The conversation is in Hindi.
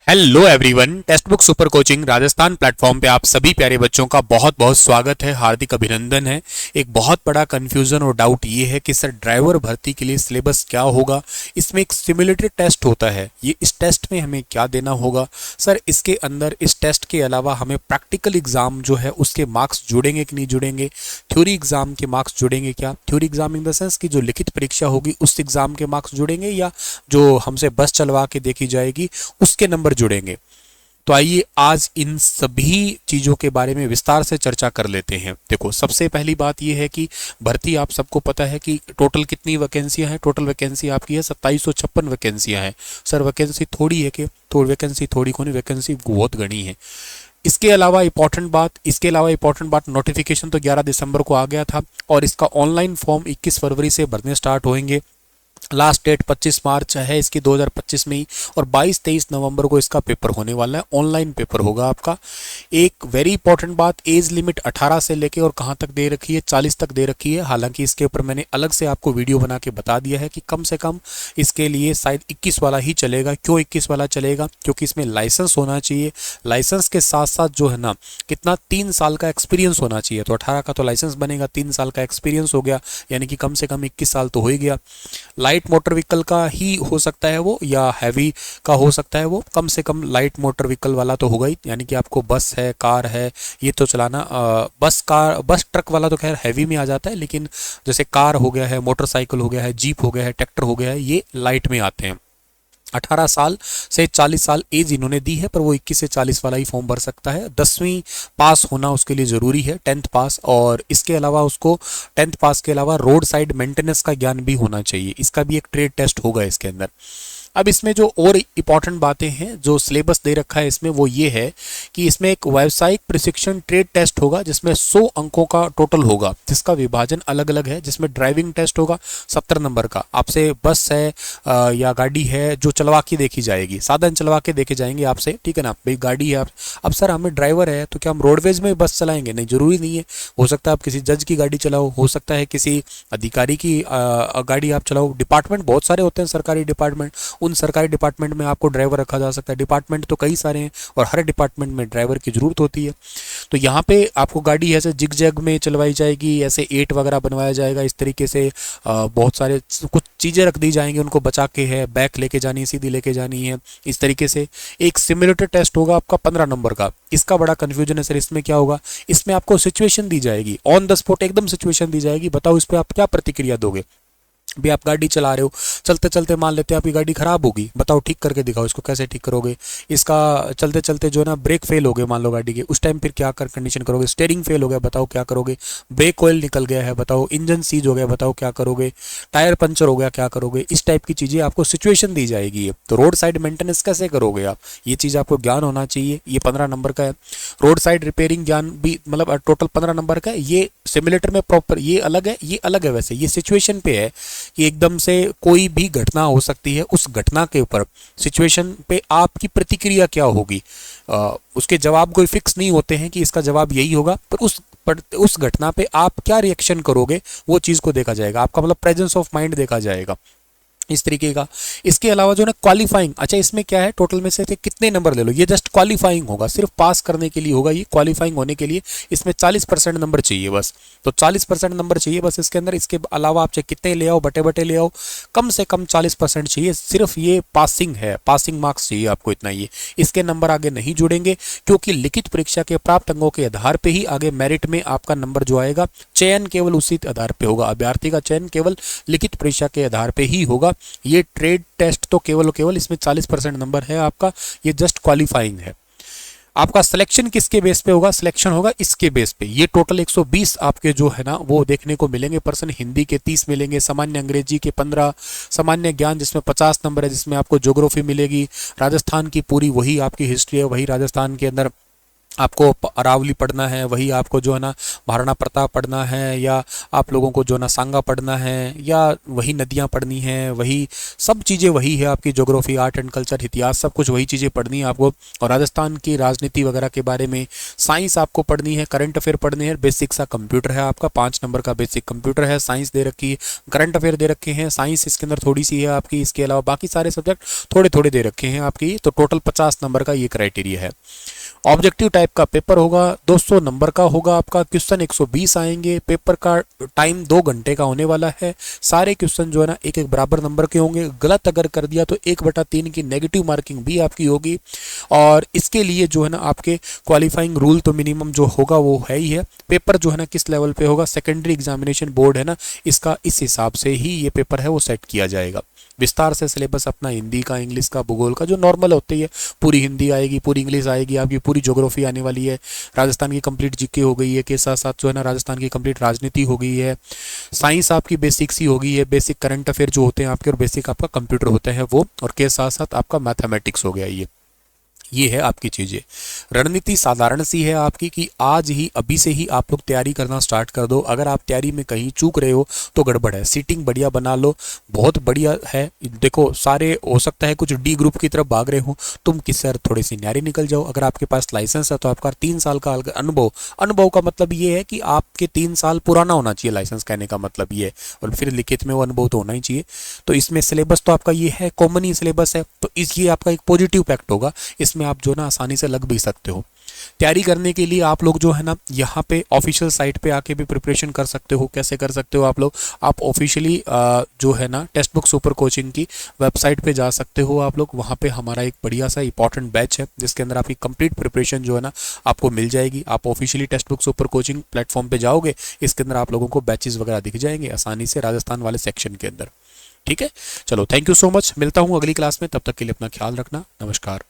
Hello everyone, text book super coaching Rajasthan platform पे आप सभी प्यारे बच्चों का बहुत बहुत स्वागत है, हार्दिक अभिनंदन है। एक बहुत बड़ा कंफ्यूजन और डाउट ये है कि सर ड्राइवर भर्ती के लिए सिलेबस क्या होगा। इसमें एक सिमुलेटेड टेस्ट होता है, ये इस टेस्ट में हमें क्या देना होगा। सर इसके अंदर इस टेस्ट के अलावा हमें प्रैक्टिकल एग्जाम जो है उसके मार्क्स जुड़ेंगे कि नहीं जुड़ेंगे, थ्योरी एग्जाम के मार्क्स जुड़ेंगे क्या, theory exam in the sense की जो लिखित परीक्षा होगी उस एग्जाम के मार्क्स जुड़ेंगे या जो हमसे बस चलवा के देखी जाएगी उसके नंबर जुड़ेंगे। तो आइए आज इन सभी चीज़ों के बारे में विस्तार से चर्चा कर लेते हैं। देखो, सबसे पहली बात यह है कि भर्ती आप सबको पता है कि टोटल कितनी वैकेंसियां हैं। टोटल वैकेंसी आपकी है 2756 वैकेंसियां हैं। सर वैकेंसी थोड़ी है कि तो वैकेंसी थोड़ी कोनी, वैकेंसी बहुत घनी है। इसके अलावा इंपॉर्टेंट बात नोटिफिकेशन तो 11 दिसंबर को आ गया था और इसका ऑनलाइन फॉर्म 21 फरवरी से भरने स्टार्ट होंगे। लास्ट डेट 25 मार्च है इसकी 2025 में ही, और 22-23 नवंबर को इसका पेपर होने वाला है। ऑनलाइन पेपर होगा आपका। एक वेरी इंपॉर्टेंट बात, एज लिमिट 18 से लेके और कहाँ तक दे रखी है, 40 तक दे रखी है। हालांकि इसके ऊपर मैंने अलग से आपको वीडियो बना के बता दिया है कि कम से कम इसके लिए शायद 21 वाला ही चलेगा। क्यों 21 वाला चलेगा? क्योंकि इसमें लाइसेंस होना चाहिए। लाइसेंस के साथ साथ जो है ना, कितना 3 साल का एक्सपीरियंस होना चाहिए। तो 18 का तो लाइसेंस बनेगा, 3 साल का एक्सपीरियंस हो गया, यानी कि कम से कम 21 साल तो हो ही गया। लाइट मोटर व्हीकल का ही हो सकता है वो, या हैवी का हो सकता है वो। कम से कम लाइट मोटर व्हीकल वाला तो होगा ही, यानी कि आपको बस है, कार है, ये तो चलाना। बस ट्रक वाला तो खैर हैवी में आ जाता है, लेकिन जैसे कार हो गया है, मोटरसाइकिल हो गया है, जीप हो गया है, ट्रैक्टर हो गया है, ये लाइट में आते हैं। 18 साल से 40 साल एज इन्होंने दी है, पर वो 21 से 40 वाला ही फॉर्म भर सकता है। 10वीं पास होना उसके लिए ज़रूरी है, 10th पास। और इसके अलावा उसको 10th पास के अलावा रोड साइड मेंटेनेंस का ज्ञान भी होना चाहिए। इसका भी एक ट्रेड टेस्ट होगा इसके अंदर। अब इसमें जो और इंपॉर्टेंट बातें हैं, जो सिलेबस दे रखा है इसमें, वो ये है कि इसमें एक व्यावसायिक प्रशिक्षण ट्रेड टेस्ट होगा जिसमें 100 अंकों का टोटल होगा, जिसका विभाजन अलग अलग है। जिसमें ड्राइविंग टेस्ट होगा 70 नंबर का, आपसे बस है या गाड़ी है जो चलवा के देखी जाएगी, साधन चलवा के देखे जाएंगे आपसे, ठीक है ना भाई। गाड़ी है, आप अब सर हमें ड्राइवर है तो क्या हम रोडवेज में बस चलाएंगे? नहीं, जरूरी नहीं है। हो सकता है आप किसी जज की गाड़ी चलाओ, हो सकता है किसी अधिकारी की गाड़ी आप चलाओ। डिपार्टमेंट बहुत सारे होते हैं, सरकारी डिपार्टमेंट, उन सरकारी डिपार्टमेंट में आपको ड्राइवर रखा जा सकता है। डिपार्टमेंट तो कई सारे हैं और हर डिपार्टमेंट में ड्राइवर की ज़रूरत होती है। तो यहाँ पे आपको गाड़ी ऐसे जिग जैग में चलवाई जाएगी, ऐसे 8 वगैरह बनवाया जाएगा। इस तरीके से बहुत सारे कुछ चीज़ें रख दी जाएंगी, उनको बचा के है, बैक लेके जानी है, सीधी लेके जानी है। इस तरीके से एक सिमुलेटर टेस्ट होगा आपका 15 नंबर का। इसका बड़ा कन्फ्यूजन है सर, इसमें क्या होगा? इसमें आपको सिचुएशन दी जाएगी, ऑन द स्पॉट एकदम सिचुएशन दी जाएगी। बताओ इस पर आप क्या प्रतिक्रिया दोगे? भी आप गाड़ी चला रहे हो, चलते चलते मान लेते हैं आपकी गाड़ी खराब होगी, बताओ ठीक करके दिखाओ, इसको कैसे ठीक करोगे? इसका चलते चलते जो है ना ब्रेक फेल हो गए मान लो गाड़ी के, उस टाइम फिर क्या कर कंडीशन करोगे? स्टीयरिंग फेल हो गया, बताओ क्या करोगे? ब्रेक ऑयल निकल गया है, बताओ? इंजन सीज हो गया, बताओ क्या करोगे? टायर पंचर हो गया, क्या करोगे? इस टाइप की चीज़ें आपको सिचुएशन दी जाएगी। तो रोड साइड मेंटेनेंस कैसे करोगे आप, ये चीज़ आपको ज्ञान होना चाहिए। ये 15 नंबर का है। रोड साइड रिपेयरिंग ज्ञान भी मतलब टोटल 15 नंबर का है। ये सिमुलेटर में प्रॉपर ये अलग है, ये अलग है। वैसे ये सिचुएशन पे है कि एकदम से कोई भी घटना हो सकती है, उस घटना के ऊपर सिचुएशन पे आपकी प्रतिक्रिया क्या होगी। उसके जवाब कोई फिक्स नहीं होते हैं कि इसका जवाब यही होगा, पर उस घटना पे आप क्या रिएक्शन करोगे वो चीज़ को देखा जाएगा। आपका मतलब प्रेजेंस ऑफ माइंड देखा जाएगा, इस तरीके का। इसके अलावा जो ना क्वालिफाइंग, अच्छा इसमें क्या है, टोटल में से कितने नंबर ले लो, ये जस्ट क्वालिफाइंग होगा, सिर्फ पास करने के लिए होगा। ये क्वालिफाइंग होने के लिए इसमें 40% नंबर चाहिए बस। तो 40% नंबर चाहिए बस इसके अंदर। इसके अलावा आप चाहे कितने ले आओ, बटे बटे ले आओ, कम से कम 40% चाहिए। सिर्फ ये पासिंग है, पासिंग मार्क्स चाहिए आपको, इतना ही। इसके नंबर आगे नहीं जुड़ेंगे, क्योंकि लिखित परीक्षा के प्राप्त अंकों के आधार पर ही आगे मेरिट में आपका नंबर जो आएगा, चयन केवल उसी आधार पर होगा। अभ्यर्थी का चयन केवल लिखित परीक्षा के आधार पर ही होगा। ये ट्रेड टेस्ट तो केवल इसमें 40% नंबर है आपका, ये जस्ट क्वालिफाइंग है। आपका सिलेक्शन किसके बेस पे होगा? सिलेक्शन होगा इसके बेस पे। ये टोटल 120 आपके जो है ना वो देखने को मिलेंगे पर्सन। हिंदी के 30 मिलेंगे, सामान्य अंग्रेजी के 15, सामान्य ज्ञान जिसमें 50 नंबर है, जिसमें आपको ज्योग्राफी मिलेगी। राजस्थान की पूरी वही आपकी हिस्ट्री है, वही राजस्थान के अंदर आपको अरावली पढ़ना है, वही आपको जो है ना महाराणा प्रताप पढ़ना है, या आप लोगों को जो है ना सांगा पढ़ना है, या वही नदियाँ पढ़नी हैं, वही सब चीज़ें वही है आपकी। ज्योग्राफी, आर्ट एंड कल्चर, इतिहास, सब कुछ वही चीज़ें पढ़नी है आपको। और राजस्थान की राजनीति वगैरह के बारे में साइंस आपको पढ़नी है, करंट अफेयर पढ़ने हैं, बेसिक सा कंप्यूटर है आपका, 5 नंबर का बेसिक कंप्यूटर है, साइंस दे रखी है, करंट अफेयर दे रखे हैं, साइंस इसके अंदर थोड़ी सी है आपकी, इसके अलावा बाकी सारे सब्जेक्ट थोड़े थोड़े दे रखे हैं आपकी। तो टोटल 50 नंबर का ये क्राइटेरिया है। ऑब्जेक्टिव टाइप का पेपर होगा, 200 नंबर का होगा आपका। क्वेश्चन 120 आएंगे। पेपर का टाइम 2 घंटे का होने वाला है। सारे क्वेश्चन जो है ना एक एक बराबर नंबर के होंगे। गलत अगर कर दिया तो 1/3 की नेगेटिव मार्किंग भी आपकी होगी। और इसके लिए जो है ना आपके क्वालिफाइंग रूल तो मिनिमम जो होगा वो है ही है। पेपर जो है ना किस लेवल पे होगा, सेकेंडरी एग्जामिनेशन बोर्ड है ना, इसका इस हिसाब से ही ये पेपर है वो सेट किया जाएगा। विस्तार से सिलेबस अपना हिंदी का, इंग्लिश का, भूगोल का जो नॉर्मल होती है, पूरी हिंदी आएगी, पूरी इंग्लिश आएगी, आपकी पूरी ज्योग्राफी आने वाली है, राजस्थान की कंप्लीट जीके हो गई है, के साथ साथ जो है ना राजस्थान की कंप्लीट राजनीति हो गई है, साइंस आपकी बेसिक सी हो गई है, बेसिक करंट अफेयर जो होते हैं आपके, और बेसिक आपका कंप्यूटर होता है वो, और के साथ साथ आपका मैथमेटिक्स हो गया। ये है आपकी चीज़ें। रणनीति साधारण सी है आपकी कि आज ही अभी से ही आप लोग तैयारी करना स्टार्ट कर दो। अगर आप तैयारी में कहीं चूक रहे हो तो गड़बड़ है। सीटिंग बढ़िया बना लो, बहुत बढ़िया है। देखो सारे हो सकता है कुछ डी ग्रुप की तरफ भाग रहे हो, तुम किससे थोड़ी सी न्यारी निकल जाओ। अगर आपके पास लाइसेंस है तो आपका 3 साल का अनुभव, अनुभव का मतलब ये है कि आपके 3 साल पुराना होना चाहिए, लाइसेंस कहने का मतलब ये है, और फिर लिखित में वो अनुभव तो होना ही चाहिए। तो इसमें सिलेबस तो आपका ये है, कॉमन ही सिलेबस है, तो ये आपका एक पॉजिटिव इम्पैक्ट होगा। इसमें आप जो ना आसानी से लग भी सकते हो। तैयारी करने के लिए आप लोग जो है ना यहाँ पे ऑफिशियल साइट पे आके भी प्रिपरेशन कर सकते हो। कैसे कर सकते हो आप लोग, आप ऑफिशियली जो है ना टेक्स्ट बुक सुपर कोचिंग की वेबसाइट पे जा सकते हो आप लोग। वहाँ पे हमारा एक बढ़िया सा इंपॉर्टेंट बैच है जिसके अंदर आपकी कंप्लीट प्रिपरेशन जो है ना आपको मिल जाएगी। आप officially text book super coaching platform पे जाओगे, इसके अंदर आप लोगों को बैचेस वगैरह दिख जाएंगे आसानी से राजस्थान वाले सेक्शन के अंदर। ठीक है, चलो थैंक यू सो मच, मिलता हूँ अगली क्लास में, तब तक के लिए अपना ख्याल रखना, नमस्कार।